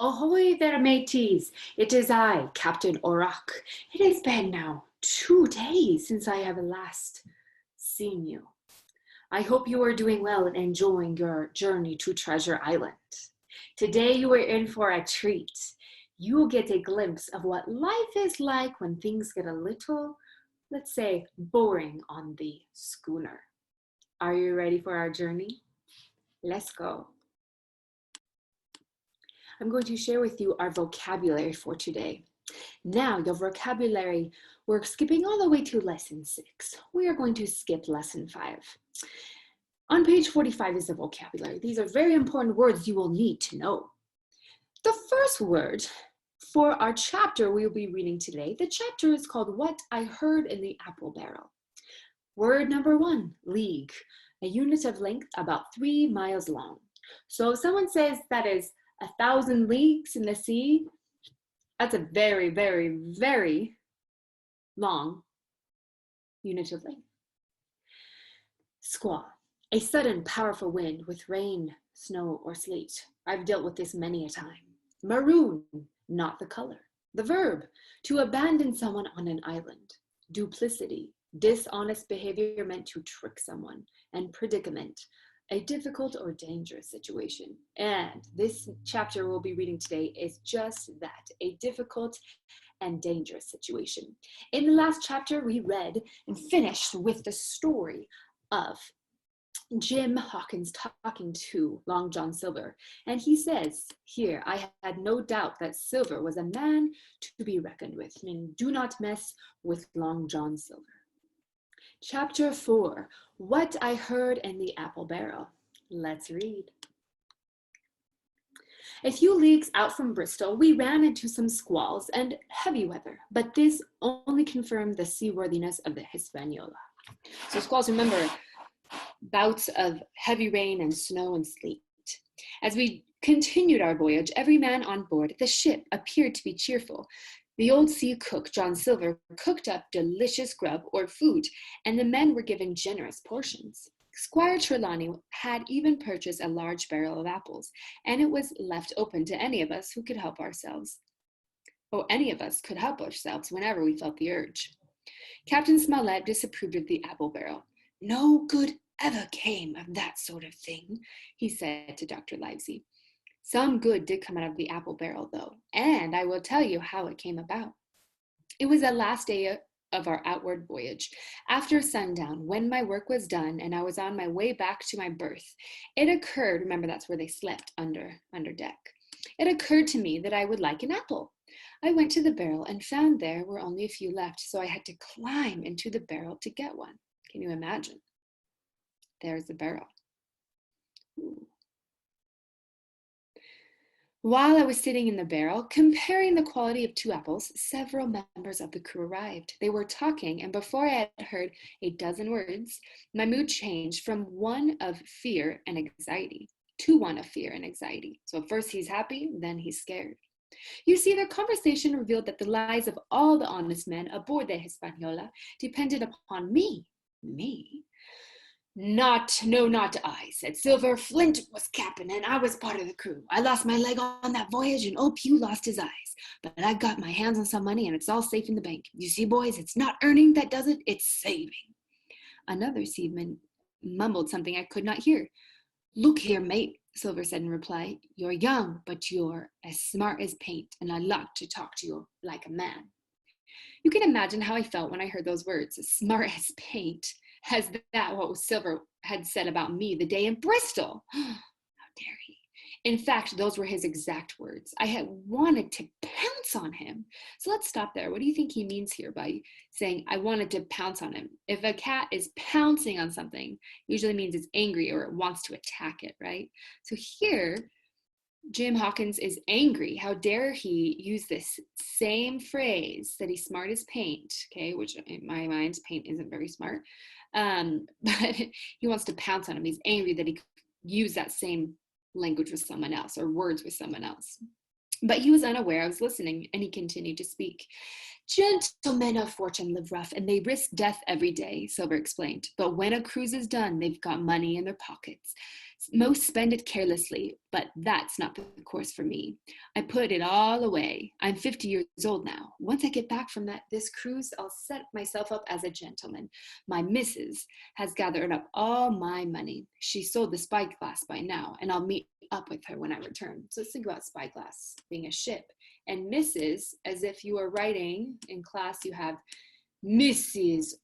Ahoy there, mateys! It is I, Captain Orak. It has been now 2 days since I have last seen you. I hope you are doing well and enjoying your journey to Treasure Island. Today you are in for a treat. You will get a glimpse of what life is like when things get a little, let's say, boring on the schooner. Are you ready for our journey? Let's go. I'm going to share with you our vocabulary for today. Now, your vocabulary, we're skipping all the way to lesson 6. We are going to skip lesson 5. On page 45 is the vocabulary. These are very important words you will need to know. The first word for our chapter we'll be reading today, the chapter is called What I Heard in the Apple Barrel. Word number 1, league, a unit of length about 3 miles long. So if someone says that is 1,000 leagues in the sea, that's a very, very, very long unit of length. Squall, a sudden powerful wind with rain, snow, or sleet. I've dealt with this many a time. Maroon, not the color. The verb, to abandon someone on an island. Duplicity, dishonest behavior meant to trick someone. And predicament, a difficult or dangerous situation. And this chapter we'll be reading today is just that, a difficult and dangerous situation. In the last chapter, we read and finished with the story of Jim Hawkins talking to Long John Silver. And he says here, I had no doubt that Silver was a man to be reckoned with, meaning do not mess with Long John Silver. Chapter 4, What I Heard in the Apple Barrel. Let's read. A few leagues out from Bristol, we ran into some squalls and heavy weather, but this only confirmed the seaworthiness of the Hispaniola. So squalls, remember, bouts of heavy rain and snow and sleet. As we continued our voyage, every man on board the ship appeared to be cheerful. The old sea cook, John Silver, cooked up delicious grub or food, and the men were given generous portions. Squire Trelawney had even purchased a large barrel of apples, and it was left open to any of us who could help ourselves. Or any of us could help ourselves whenever we felt the urge. Captain Smollett disapproved of the apple barrel. No good ever came of that sort of thing, he said to Dr. Livesey. Some good did come out of the apple barrel, though, and I will tell you how it came about. It was the last day of our outward voyage. After sundown, when my work was done and I was on my way back to my berth, it occurred, remember that's where they slept under deck, it occurred to me that I would like an apple. I went to the barrel and found there were only a few left, so I had to climb into the barrel to get one. Can you imagine? There's the barrel. Ooh. While I was sitting in the barrel, comparing the quality of 2 apples, several members of the crew arrived. They were talking, and before I had heard a dozen words, my mood changed from one of fear and anxiety to one of fear and anxiety. So first he's happy, then he's scared. You see, their conversation revealed that the lives of all the honest men aboard the Hispaniola depended upon me. Me? Not I, said Silver. Flint was captain and I was part of the crew. I lost my leg on that voyage and old Pew lost his eyes. But I got my hands on some money and it's all safe in the bank. You see, boys, it's not earning that does it, it's saving. Another seaman mumbled something I could not hear. Look here, mate, Silver said in reply. You're young, but you're as smart as paint, and I like to talk to you like a man. You can imagine how I felt when I heard those words, smart as paint. Has that what Silver had said about me the day in Bristol? How dare he? In fact, those were his exact words. I had wanted to pounce on him. So let's stop there. What do you think he means here by saying, I wanted to pounce on him? If a cat is pouncing on something, it usually means it's angry or it wants to attack it, right? So here, Jim Hawkins is angry. How dare he use this same phrase that he's smart as paint, okay, which in my mind, paint isn't very smart. But he wants to pounce on him. He's angry that he used that same language with someone else or words with someone else. But he was unaware I was listening, and he continued to speak. Gentlemen of fortune live rough, and they risk death every day, Silver explained. But when a cruise is done, they've got money in their pockets. Most spend it carelessly, but that's not the course for me. I put it all away. I'm 50 years old now. Once I get back from this cruise, I'll set myself up as a gentleman. My missus has gathered up all my money. She sold the spyglass by now, and I'll meet up with her when I return. So let's think about spyglass being a ship. And Mrs., as if you were writing in class, you have Mrs.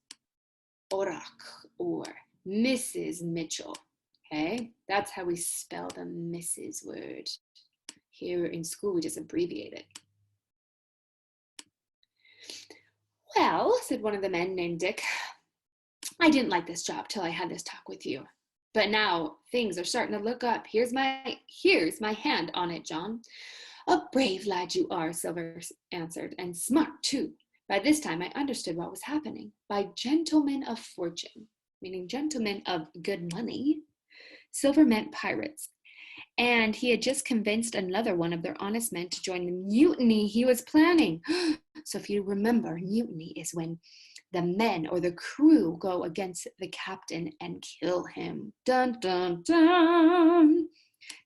Orak or Mrs. Mitchell. Okay, that's how we spell the Mrs. word. Here in school, we just abbreviate it. Well, said one of the men named Dick, I didn't like this job till I had this talk with you. But now things are starting to look up. Here's my hand on it, John. A brave lad you are, Silver answered, and smart too. By this time I understood what was happening. By gentlemen of fortune, meaning gentlemen of good money, Silver meant pirates. And he had just convinced another one of their honest men to join the mutiny he was planning. So if you remember, mutiny is when the men or the crew go against the captain and kill him. Dun, dun, dun.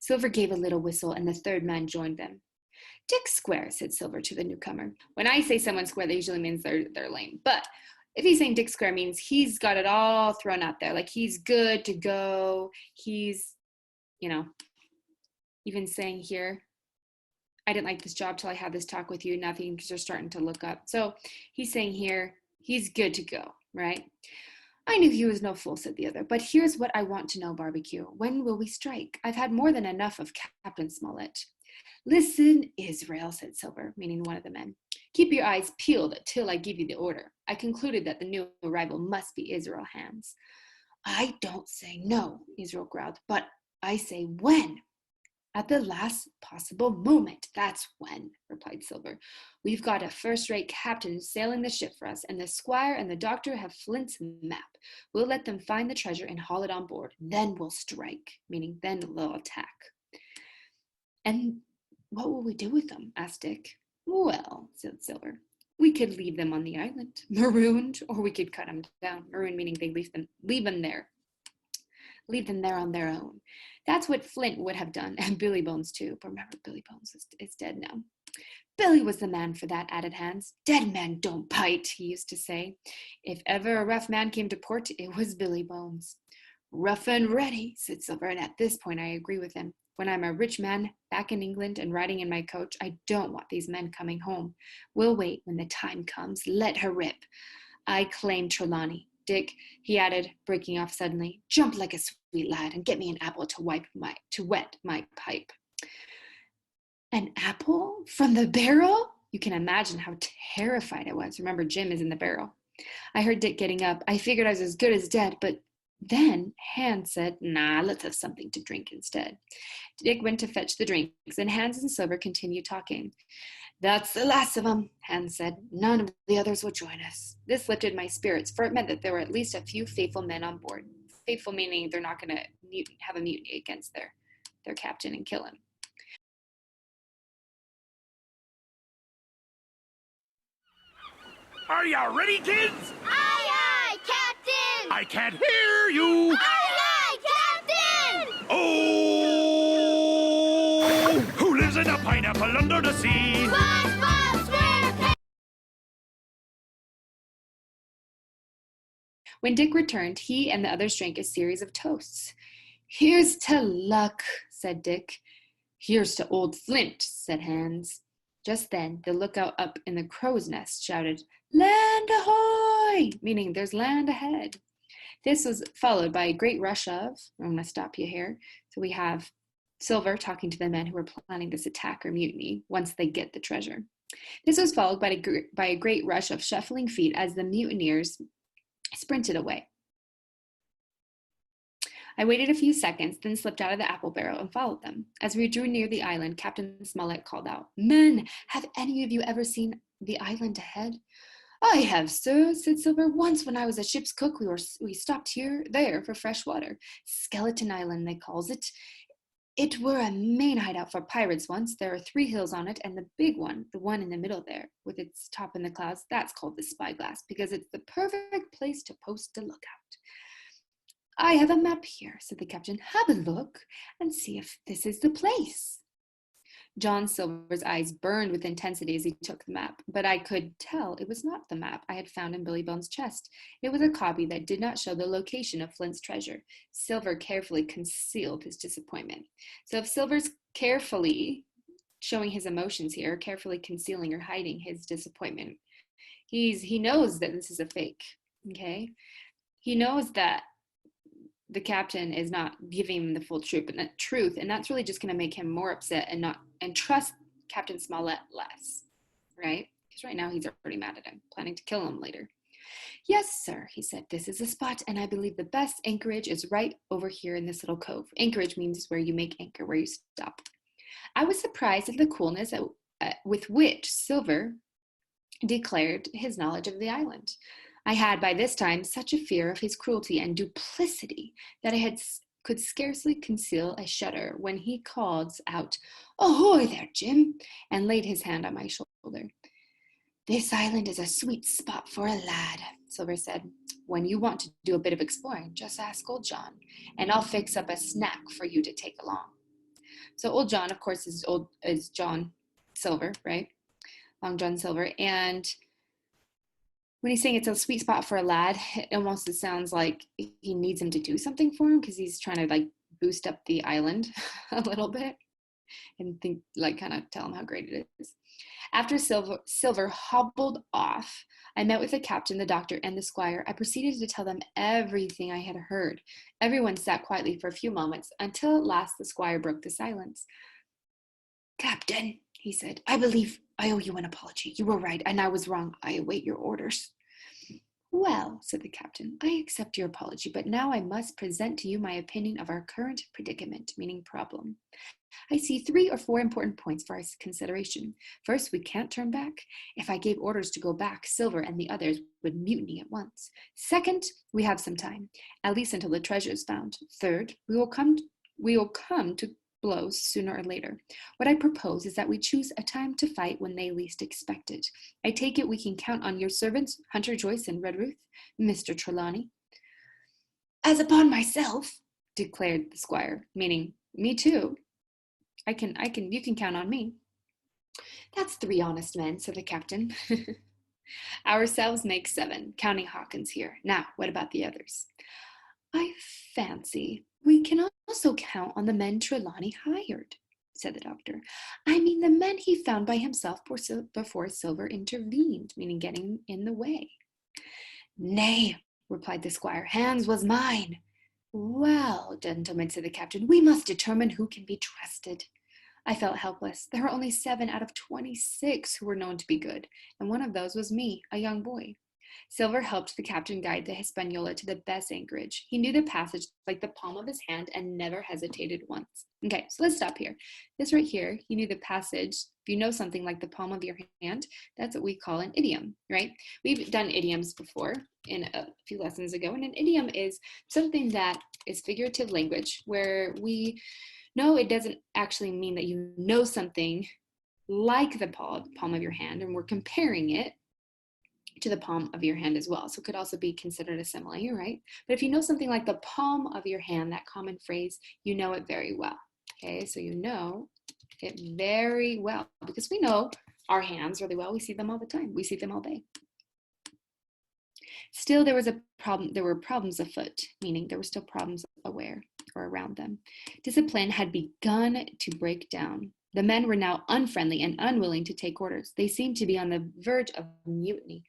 Silver gave a little whistle, and the third man joined them. Dick's square, said Silver to the newcomer. When I say someone's square, that usually means they're lame. But if he's saying Dick square, means he's got it all thrown out there. Like he's good to go. He's, even saying here, I didn't like this job till I had this talk with you. Now things are starting to look up. So he's saying here, he's good to go, right? I knew he was no fool, said the other. But here's what I want to know, Barbecue. When will we strike? I've had more than enough of Captain Smollett. Listen, Israel, said Silver, meaning one of the men. Keep your eyes peeled till I give you the order. I concluded that the new arrival must be Israel Hands. I don't say no, Israel growled, but I say when. At the last possible moment, that's when, replied Silver. We've got a first-rate captain sailing the ship for us, and the squire and the doctor have Flint's map. We'll let them find the treasure and haul it on board. Then we'll strike, meaning then they'll attack. And what will we do with them? Asked Dick. Well, said Silver, we could leave them on the island, marooned, or we could cut them down. Maroon meaning they leave them there on their own. That's what Flint would have done, and Billy Bones too. But remember, Billy Bones is dead now. Billy was the man for that, added Hans. Dead men don't bite, he used to say. If ever a rough man came to port, it was Billy Bones. Rough and ready, said Silver, and at this point I agree with him. When I'm a rich man back in England and riding in my coach, I don't want these men coming home. We'll wait when the time comes. Let her rip. I claim Trelawney. Dick, he added, breaking off suddenly, jump like a sweet lad and get me an apple to wet my pipe. An apple from the barrel? You can imagine how terrified I was. Remember, Jim is in the barrel. I heard Dick getting up. I figured I was as good as dead, but then Hans said, nah, let's have something to drink instead. Dick went to fetch the drinks, and Hans and Silver continued talking. That's the last of them, Hans said. None of the others will join us. This lifted my spirits, for it meant that there were at least a few faithful men on board. Faithful meaning they're not going to have a mutiny against their captain and kill him. Are you ready, kids? Aye, aye, Captain! I can't hear you! Aye, aye, Captain! Oh! Who lives in a pineapple under the sea? SpongeBob SquarePants! When Dick returned, he and the others drank a series of toasts. Here's to luck, said Dick. Here's to old Flint, said Hans. Just then, the lookout up in the crow's nest shouted, Land ahoy! Meaning there's land ahead. This was followed by a great rush of, I'm going to stop you here. So we have Silver talking to the men who were planning this attack or mutiny once they get the treasure. This was followed by a great rush of shuffling feet as the mutineers sprinted away. I waited a few seconds, then slipped out of the apple barrel and followed them. As we drew near the island, Captain Smollett called out, Men, have any of you ever seen the island ahead? I have, sir, said Silver. Once when I was a ship's cook, we stopped there for fresh water. Skeleton Island, they calls it. It were a main hideout for pirates once. There are 3 hills on it, and the big one, the one in the middle there, with its top in the clouds, that's called the spyglass, because it's the perfect place to post a lookout. I have a map here, said the captain. Have a look and see if this is the place. John Silver's eyes burned with intensity as he took the map, but I could tell it was not the map I had found in Billy Bones' chest. It was a copy that did not show the location of Flint's treasure. Silver carefully concealed his disappointment. So if Silver's carefully showing his emotions here, carefully concealing or hiding his disappointment, he knows that this is a fake, okay? He knows that the captain is not giving him the full truth, and that's really just going to make him more upset and trust Captain Smollett less, right? Because right now he's already mad at him, planning to kill him later. Yes, sir, he said, this is the spot, and I believe the best anchorage is right over here in this little cove. Anchorage means where you make anchor, where you stop. I was surprised at the coolness with which Silver declared his knowledge of the island. I had by this time such a fear of his cruelty and duplicity that I could scarcely conceal a shudder when he called out, "Ahoy there, Jim," and laid his hand on my shoulder. This island is a sweet spot for a lad, Silver said. When you want to do a bit of exploring, just ask old John, and I'll fix up a snack for you to take along. So old John, of course, is John Silver, right? Long John Silver, and when he's saying it's a sweet spot for a lad, it almost sounds like he needs him to do something for him because he's trying to like boost up the island a little bit and think like kind of tell him how great it is. After Silver hobbled off, I met with the captain, the doctor, and the squire. I proceeded to tell them everything I had heard. Everyone sat quietly for a few moments until at last the squire broke the silence. Captain, he said, I believe I owe you an apology. You were right, and I was wrong. I await your orders. Well, said the captain, I accept your apology, but now I must present to you my opinion of our current predicament, meaning problem. I see 3 or 4 important points for our consideration. First, we can't turn back. If I gave orders to go back, Silver and the others would mutiny at once. Second, we have some time, at least until the treasure is found. Third, we will come to blows sooner or later. What I propose is that we choose a time to fight when they least expect it. I take it we can count on your servants, Hunter Joyce and Redruth, Mr. Trelawney. As upon myself, declared the squire, meaning me too. You can count on me. That's 3 honest men, said the captain. Ourselves make 7, counting Hawkins here. Now, what about the others? I fancy we can also count on the men Trelawney hired, said the doctor. I mean the men he found by himself before Silver intervened, meaning getting in the way. Nay, replied the squire, hands was mine. Well, gentlemen, said the captain, we must determine who can be trusted. I felt helpless. There were only 7 out of 26 who were known to be good, and one of those was me, a young boy. Silver helped the captain guide the Hispaniola to the best anchorage. He knew the passage like the palm of his hand and never hesitated once. Okay, so let's stop here. This right here, he knew the passage. If you know something like the palm of your hand, that's what we call an idiom, right? We've done idioms before in a few lessons ago, and an idiom is something that is figurative language where we know it doesn't actually mean that you know something like the palm of your hand, and we're comparing it to the palm of your hand as well. So it could also be considered a simile, right? But if you know something like the palm of your hand, that common phrase, you know it very well. Okay, so you know it very well because we know our hands really well. We see them all the time. We see them all day. Still, there was a problem. There were problems afoot, meaning there were still problems aware or around them. Discipline had begun to break down. The men were now unfriendly and unwilling to take orders. They seemed to be on the verge of mutiny.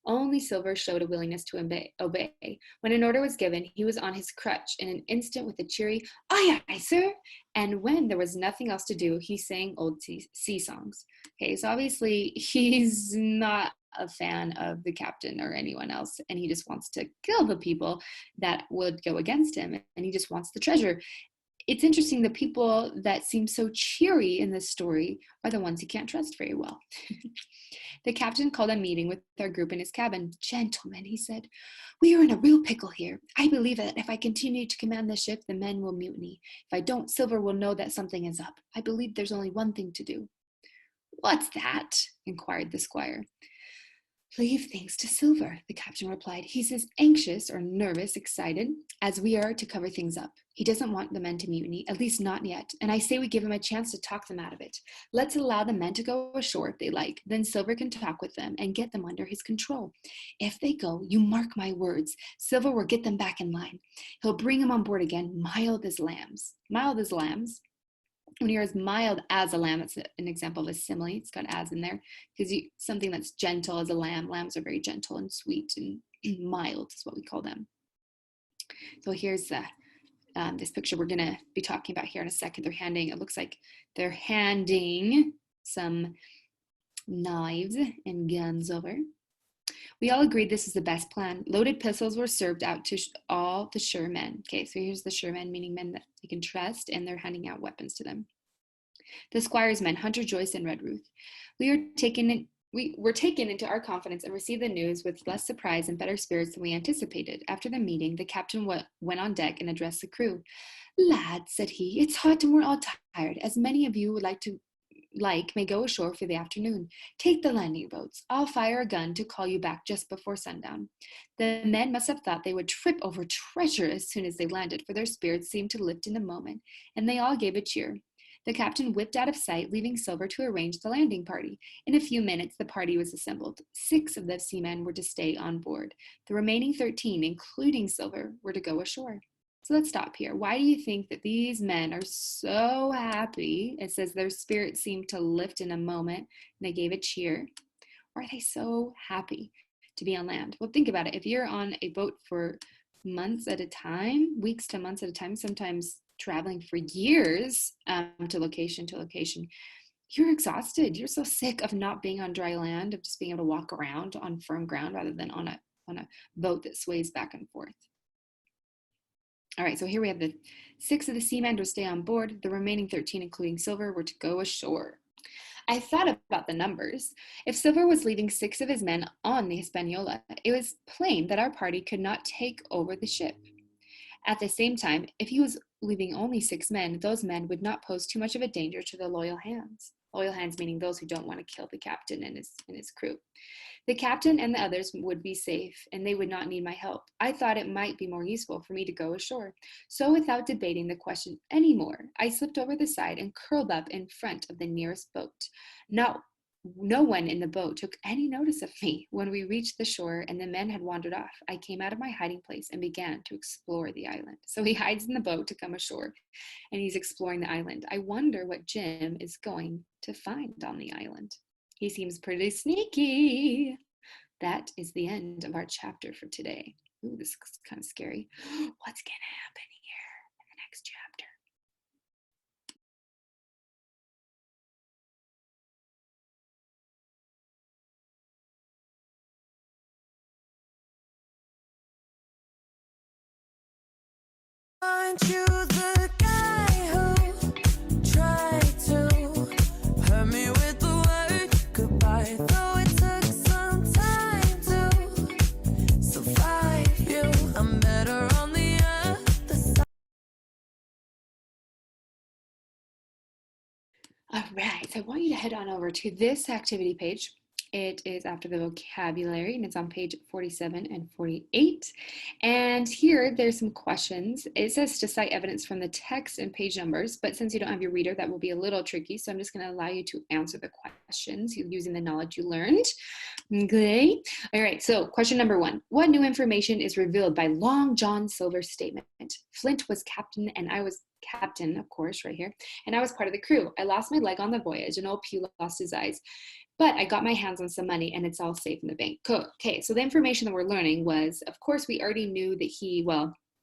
Only Silver showed a willingness to obey. When an order was given, he was on his crutch in an instant with a cheery, aye, aye, sir. And when there was nothing else to do, he sang old sea songs. Okay, so obviously he's not a fan of the captain or anyone else, and he just wants to kill the people that would go against him, and he just wants the treasure. It's interesting, the people that seem so cheery in this story are the ones you can't trust very well. The captain called a meeting with our group in his cabin. Gentlemen, he said, we are in a real pickle here. I believe that if I continue to command the ship, the men will mutiny. If I don't, Silver will know that something is up. I believe there's only one thing to do. What's that? Inquired the squire. Leave things to Silver, the captain replied. He's as anxious or nervous, excited, as we are to cover things up. He doesn't want the men to mutiny, at least not yet, and I say we give him a chance to talk them out of it. Let's allow the men to go ashore if they like, then Silver can talk with them and get them under his control. If they go, you mark my words, Silver will get them back in line. He'll bring them on board again, mild as lambs. Mild as lambs. When you're as mild as a lamb, it's an example of a simile. It's got as in there because something that's gentle as a lamb. Lambs are very gentle and sweet, and mild is what we call them. So here's this picture we're going to be talking about here in a second. It looks like they're handing some knives and guns over. We all agreed this was the best plan. Loaded pistols were served out to all the sure men. Okay, so here's the sure men, meaning men that you can trust, and they're handing out weapons to them. The squire's men, Hunter, Joyce, and Redruth. We were taken into our confidence and received the news with less surprise and better spirits than we anticipated. After the meeting, the captain went on deck and addressed the crew. Lads, said he, it's hot and we're all tired. As many of you would may go ashore for the afternoon. Take the landing boats. I'll fire a gun to call you back just before sundown. The men must have thought they would trip over treasure as soon as they landed, for their spirits seemed to lift in a moment, and they all gave a cheer. The captain whipped out of sight, leaving Silver to arrange the landing party. In a few minutes, the party was assembled. 6 of the seamen were to stay on board. The remaining 13, including Silver, were to go ashore. So let's stop here. Why do you think that these men are so happy? It says their spirits seemed to lift in a moment, and they gave a cheer. Why are they so happy to be on land? Well, think about it. If you're on a boat for months at a time, weeks to months at a time, sometimes traveling for years to location, you're exhausted. You're so sick of not being on dry land, of just being able to walk around on firm ground rather than on a boat that sways back and forth. All right, so here we have the 6 of the seamen to stay on board. The remaining 13, including Silver, were to go ashore. I thought about the numbers. If Silver was leaving 6 of his men on the Hispaniola, it was plain that our party could not take over the ship. At the same time, if he was leaving only 6 men, those men would not pose too much of a danger to the loyal hands. Loyal hands meaning those who don't want to kill the captain and his crew. The captain and the others would be safe, and they would not need my help. I thought it might be more useful for me to go ashore. So without debating the question anymore, I slipped over the side and curled up in front of the nearest boat. No one in the boat took any notice of me. When we reached the shore and the men had wandered off, I came out of my hiding place and began to explore the island. So he hides in the boat to come ashore, and he's exploring the island. I wonder what Jim is going to find on the island. He seems pretty sneaky. That is the end of our chapter for today. Ooh, this is kind of scary. What's going to happen here in the next chapter? Aren't you the guy who tried to hurt me with the word goodbye? Though it took some time to survive you, I'm better on the other side. All right, so I want you to head on over to this activity page. It is after the vocabulary, and it's on page 47 and 48. And here, there's some questions. It says to cite evidence from the text and page numbers, but since you don't have your reader, that will be a little tricky. So I'm just going to allow you to answer the questions using the knowledge you learned. Okay. All right. So question number 1. What new information is revealed by Long John Silver's statement? Flint was captain, and I was captain, of course, right here, and I was part of the crew. I lost my leg on the voyage, and old Pew lost his eyes. But I got my hands on some money, and it's all safe in the bank. Cool. Okay, so the information that we're learning was, of course, we already knew that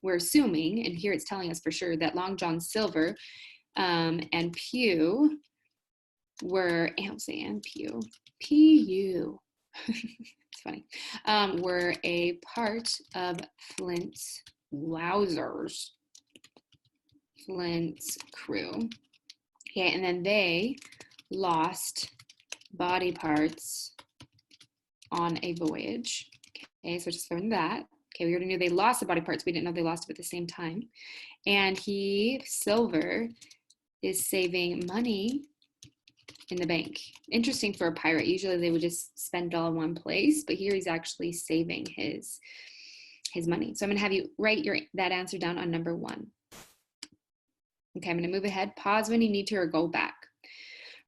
we're assuming, and here it's telling us for sure, that Long John Silver and Pew were, P-U, it's funny, were a part of Flint's Wowzers. Flint's crew. Okay, and then they lost body parts on a voyage. Okay, so just learn that. Okay, we already knew they lost the body parts. We didn't know they lost them at the same time. And Silver, is saving money in the bank. Interesting for a pirate. Usually they would just spend it all in one place, but here he's actually saving his money. So I'm gonna have you write that answer down on number 1. Okay, I'm gonna move ahead. Pause when you need to or go back.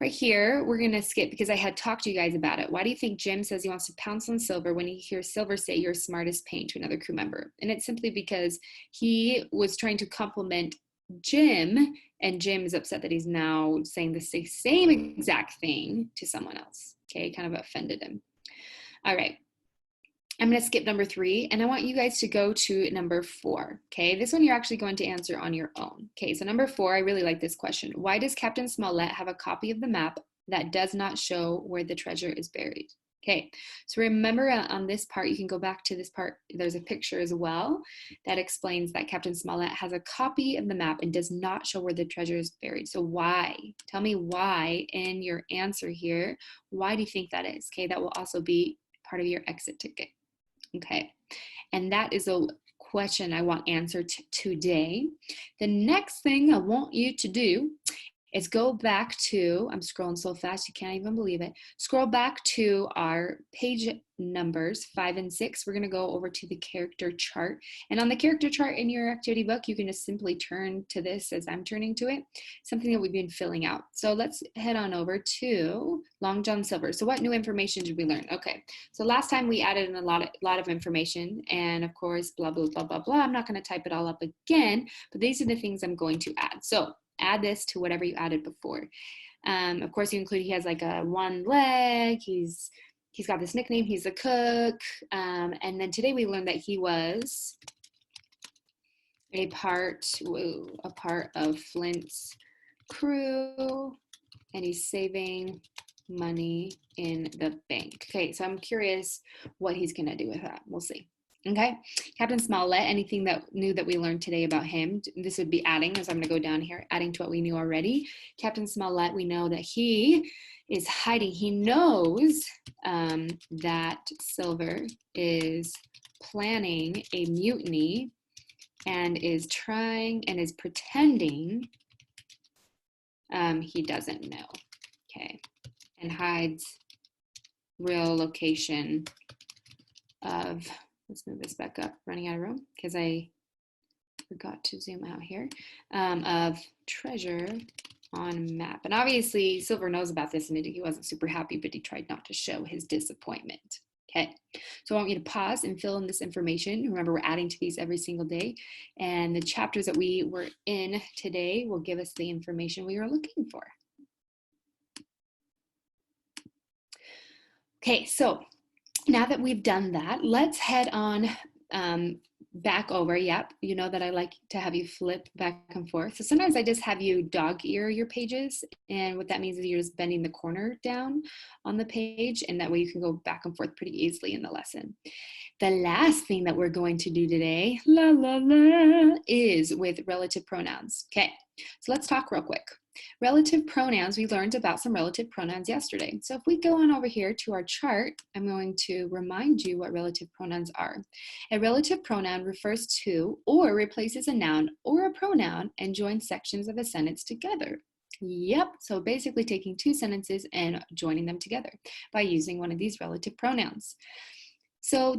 Right here, we're gonna skip because I had talked to you guys about it. Why do you think Jim says he wants to pounce on Silver when he hears Silver say you're smart as paint to another crew member? And it's simply because he was trying to compliment Jim, and Jim is upset that he's now saying the same exact thing to someone else. Okay, kind of offended him. All right. I'm going to skip number 3, and I want you guys to go to number 4. Okay, this one you're actually going to answer on your own. Okay, so number 4, I really like this question. Why does Captain Smollett have a copy of the map that does not show where the treasure is buried? Okay, so remember on this part, you can go back to this part. There's a picture as well that explains that Captain Smollett has a copy of the map and does not show where the treasure is buried. So why? Tell me why in your answer here. Why do you think that is? Okay, that will also be part of your exit ticket. Okay, and that is a question I want answered today. The next thing I want you to do is go back to, I'm scrolling so fast you can't even believe it, scroll back to our page numbers 5 and 6. We're going to go over to the character chart, and on the character chart in your activity book you can just simply turn to this as I'm turning to it, something that we've been filling out. So let's head on over to Long John Silver. So what new information did we learn? Okay, so last time we added in a lot of information, and of course blah blah blah blah blah. I'm not going to type it all up again, but these are the things I'm going to add. So add this to whatever you added before. Of course, you include he has like a one leg. He's got this nickname. He's a cook. And then today we learned that he was a part of Flint's crew, and he's saving money in the bank. Okay, so I'm curious what he's gonna do with that. We'll see. Okay, Captain Smollett, anything that new that we learned today about him? This would be adding, as I'm gonna go down here, adding to what we knew already. Captain Smollett, we know that he is hiding. He knows that Silver is planning a mutiny and is trying and is pretending he doesn't know. Okay, and hides real location of, let's move this back up, running out of room because I forgot to zoom out here, of treasure on map. And obviously Silver knows about this and he wasn't super happy, but he tried not to show his disappointment. Okay, so I want you to pause and fill in this information. Remember, we're adding to these every single day, and the chapters that we were in today will give us the information we were looking for. Okay, so now that we've done that, let's head on back over. Yep, you know that I like to have you flip back and forth. So sometimes I just have you dog ear your pages, and what that means is you're just bending the corner down on the page, and that way you can go back and forth pretty easily in the lesson. The last thing that we're going to do today, la la la, is with relative pronouns. Okay, so let's talk real quick. Relative pronouns, we learned about some relative pronouns yesterday. So if we go on over here to our chart, I'm going to remind you what relative pronouns are. A relative pronoun refers to or replaces a noun or a pronoun and joins sections of a sentence together. Yep, so basically taking two sentences and joining them together by using one of these relative pronouns. So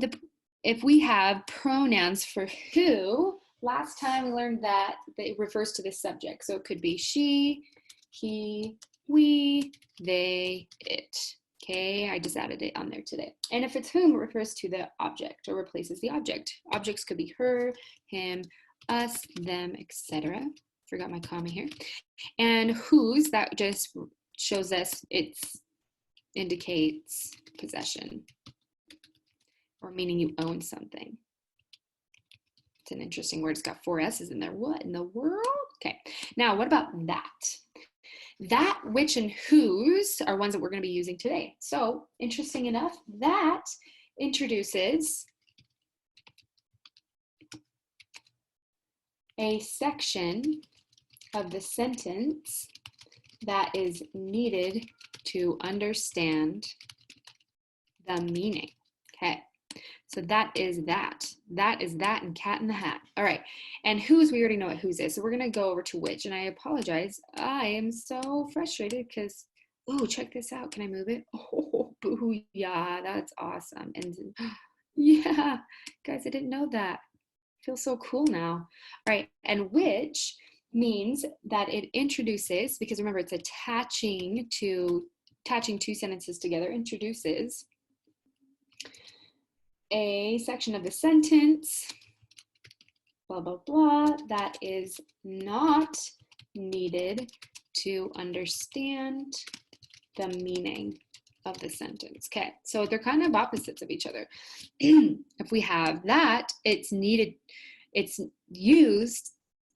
if we have pronouns for who, last time we learned that it refers to the subject. So it could be she, he, we, they, it. Okay, I just added it on there today. And if it's whom, it refers to the object or replaces the object. Objects could be her, him, us, them, etc. Forgot my comma here. And whose, that just shows us it indicates possession, or meaning you own something. It's an interesting word. It's got 4 S's in there. What in the world? Okay, now what about that? That, which, and whose are ones that we're going to be using today. So interesting enough, that introduces a section of the sentence that is needed to understand the meaning. Okay, so that is that. That is that and Cat in the Hat. All right, and whose, we already know what whose is. So we're gonna go over to which, and I apologize. I am so frustrated because, oh, check this out. Can I move it? Oh, boo, yeah, that's awesome. And yeah, guys, I didn't know that. I feel so cool now. All right, and which means that it introduces, because remember it's attaching two sentences together, introduces a section of the sentence, blah, blah, blah, that is not needed to understand the meaning of the sentence. Okay, so they're kind of opposites of each other. If we have that, it's needed, it's used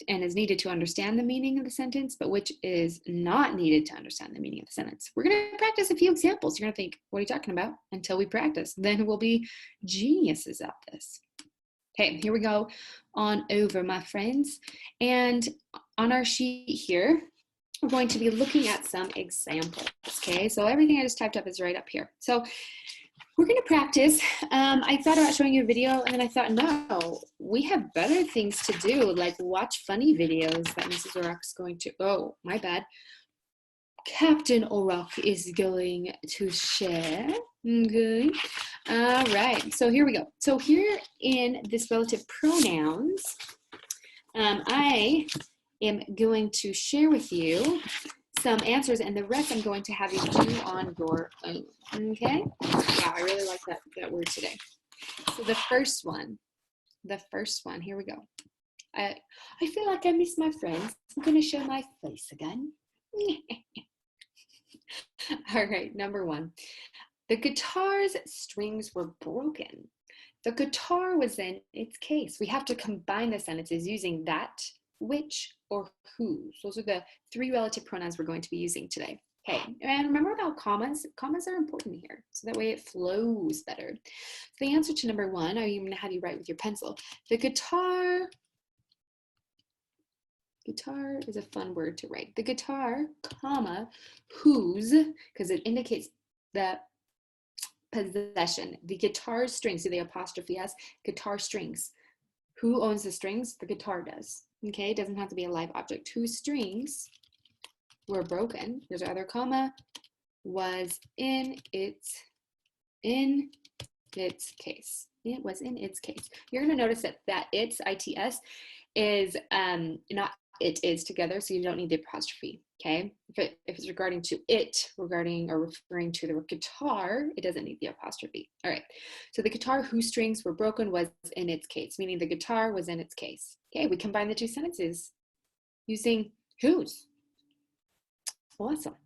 and is needed to understand the meaning of the sentence, but which is not needed to understand the meaning of the sentence. We're going to practice a few examples. You're going to think, what are you talking about? Until we practice. Then we'll be geniuses at this. Okay, here we go on over, my friends. And on our sheet here, we're going to be looking at some examples. Okay, so everything I just typed up is right up here. So we're going to practice. I thought about showing you a video, and then I thought, no, we have better things to do, like watch funny videos that Mrs. O'Rourke's going to, oh, my bad. Captain O'Rourke is going to share. Okay. All right, so here we go. So here in this relative pronouns, I am going to share with you some answers, and the rest I'm going to have you do on your own. Okay? Wow, I really like that word today. So the first one, here we go. I feel like I miss my friends. I'm going to show my face again. All right, number one. The guitar's strings were broken. The guitar was in its case. We have to combine the sentences using that, which, or whose. Those are the three relative pronouns we're going to be using today. Okay, and remember about commas. Commas are important here, so that way it flows better. So the answer to number one, I'm going to have you write with your pencil. The guitar is a fun word to write. The guitar, comma, whose, because it indicates the possession. The guitar strings, see the apostrophe s, guitar strings. Who owns the strings? The guitar does. Okay, it doesn't have to be a live object. Whose strings were broken, there's our other comma, was in its case. It was in its case. You're going to notice that its, its, is not it is together, so you don't need the apostrophe, okay? If it's regarding to it, regarding or referring to the guitar, it doesn't need the apostrophe. All right, so the guitar whose strings were broken was in its case, meaning the guitar was in its case. Okay, we combine the two sentences using whose. Awesome.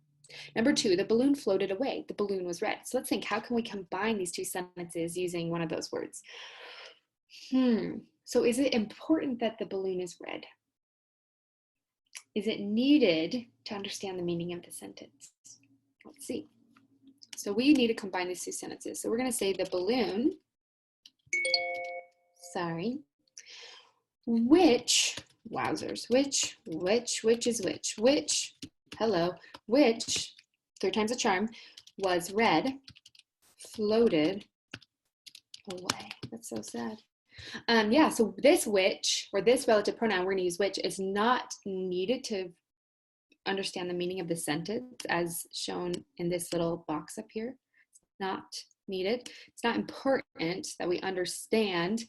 Number two, the balloon floated away. The balloon was red. So let's think, how can we combine these two sentences using one of those words? So is it important that the balloon is red? Is it needed to understand the meaning of the sentence? Let's see. So we need to combine these two sentences. So we're going to say the balloon, which, wowzers, which is which, hello, which, third time's a charm, was red, floated away. That's so sad. Yeah, so this which, or this relative pronoun, we're going to use which, is not needed to understand the meaning of the sentence as shown in this little box up here. It's not needed. It's not important that we understand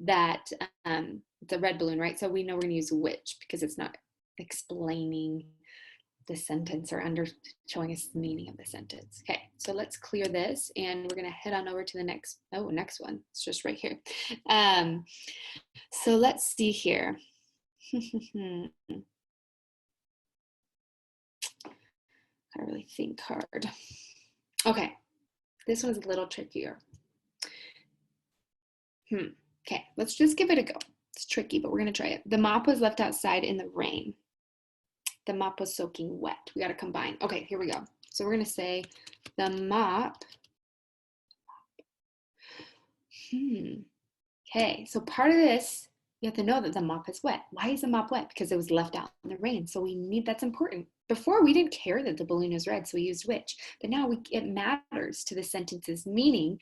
that it's a red balloon, right? So we know we're going to use which because it's not explaining the sentence or showing us the meaning of the sentence. Okay, so let's clear this and we're going to head on over to the next one. It's just right here. So let's see here. Gotta really think hard. Okay, this one's a little trickier. Okay, let's just give it a go. It's tricky, but we're going to try it. The mop was left outside in the rain. The mop was soaking wet. We got to combine. Okay, here we go. So we're going to say the mop. Okay, so part of this You have to know that the mop is wet. Why is the mop wet? Because it was left out in the rain. So we need, that's important. Before we didn't care that the balloon is red, so we used which. But now it matters to the sentence's meaning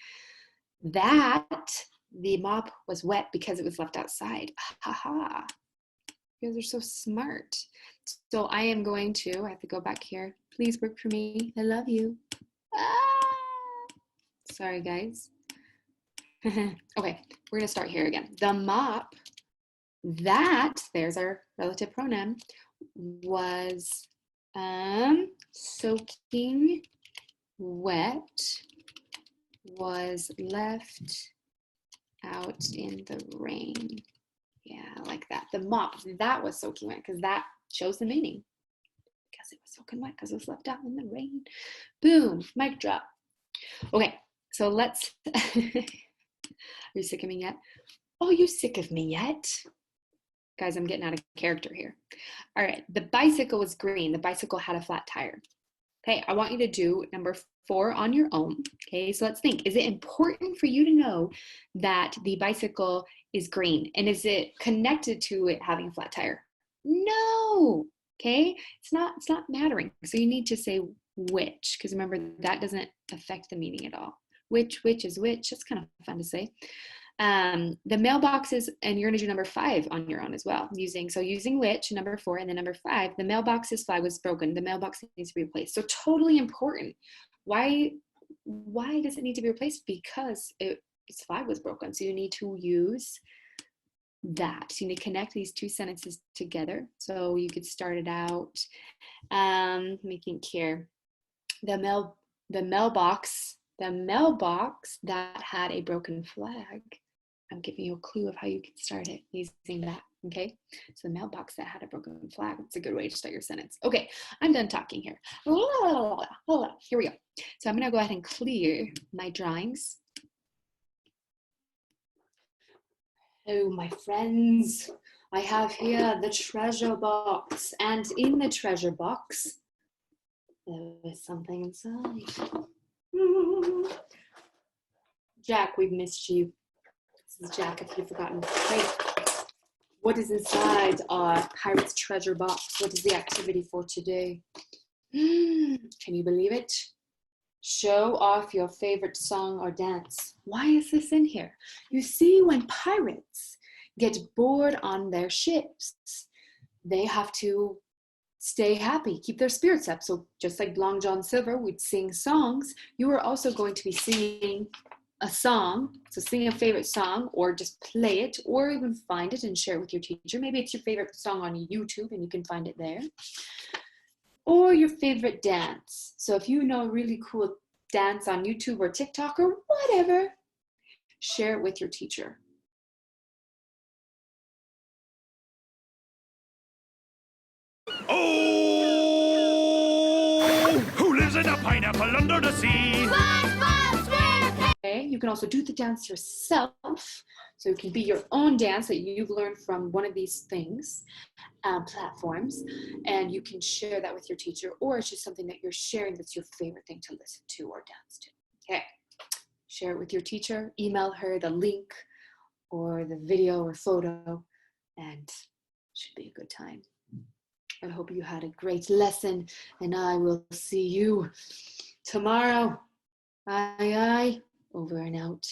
that the mop was wet because it was left outside. Ha ha. You guys are so smart. So I am going to, I have to go back here. Please work for me. I love you. Ah! Sorry, guys. Okay, we're going to start here again. The mop, that, there's our relative pronoun, was soaking wet, was left out in the rain. Yeah, like that. The mop, that was soaking wet because that shows the meaning. Because it was soaking wet because it was left out in the rain. Boom, mic drop. Okay, so let's, are you sick of me yet? Oh, you sick of me yet? Guys, I'm getting out of character here. All right, the bicycle was green. The bicycle had a flat tire. Okay, I want you to do number 4 on your own. Okay, so let's think. Is it important for you to know that the bicycle is green? And is it connected to it having a flat tire? No. Okay, it's not mattering. So you need to say which, because remember, that doesn't affect the meaning at all. Which is which. That's kind of fun to say. The mailboxes, and you're going to do number 5 on your own as well, using which, number 4, and then number 5, the mailbox's flag was broken. The mailbox needs to be replaced. So totally important. Why does it need to be replaced? Because its flag was broken. So you need to use that. So you need to connect these 2 sentences together. So you could start it out. Let me think here. The mailbox that had a broken flag. I'm giving you a clue of how you can start it using that, okay? So the mailbox that had a broken flag, it's a good way to start your sentence. Okay, I'm done talking here. Here we go. So I'm gonna go ahead and clear my drawings. Oh, my friends, I have here the treasure box, and in the treasure box, there is something inside. Jack, we've missed you. This is Jack, if you've forgotten. Hey, what is inside our pirate's treasure box? What is the activity for today? Can you believe it? Show off your favorite song or dance. Why is this in here? You see, when pirates get bored on their ships, they have to stay happy, keep their spirits up. So just like Long John Silver would sing songs, you are also going to be singing a song. So sing a favorite song, or just play it, or even find it and share it with your teacher. Maybe it's your favorite song on YouTube and you can find it there. Or your favorite dance. So if you know a really cool dance on YouTube or TikTok or whatever, share it with your teacher. Oh, who lives in a pineapple under the sea? SpongeBob SquarePants. Okay, you can also do the dance yourself. So it can be your own dance that you've learned from one of these things, platforms, and you can share that with your teacher, or it's just something that you're sharing that's your favorite thing to listen to or dance to. Okay, share it with your teacher, email her the link or the video or photo, and it should be a good time. I hope you had a great lesson, and I will see you tomorrow. Aye, aye, over and out.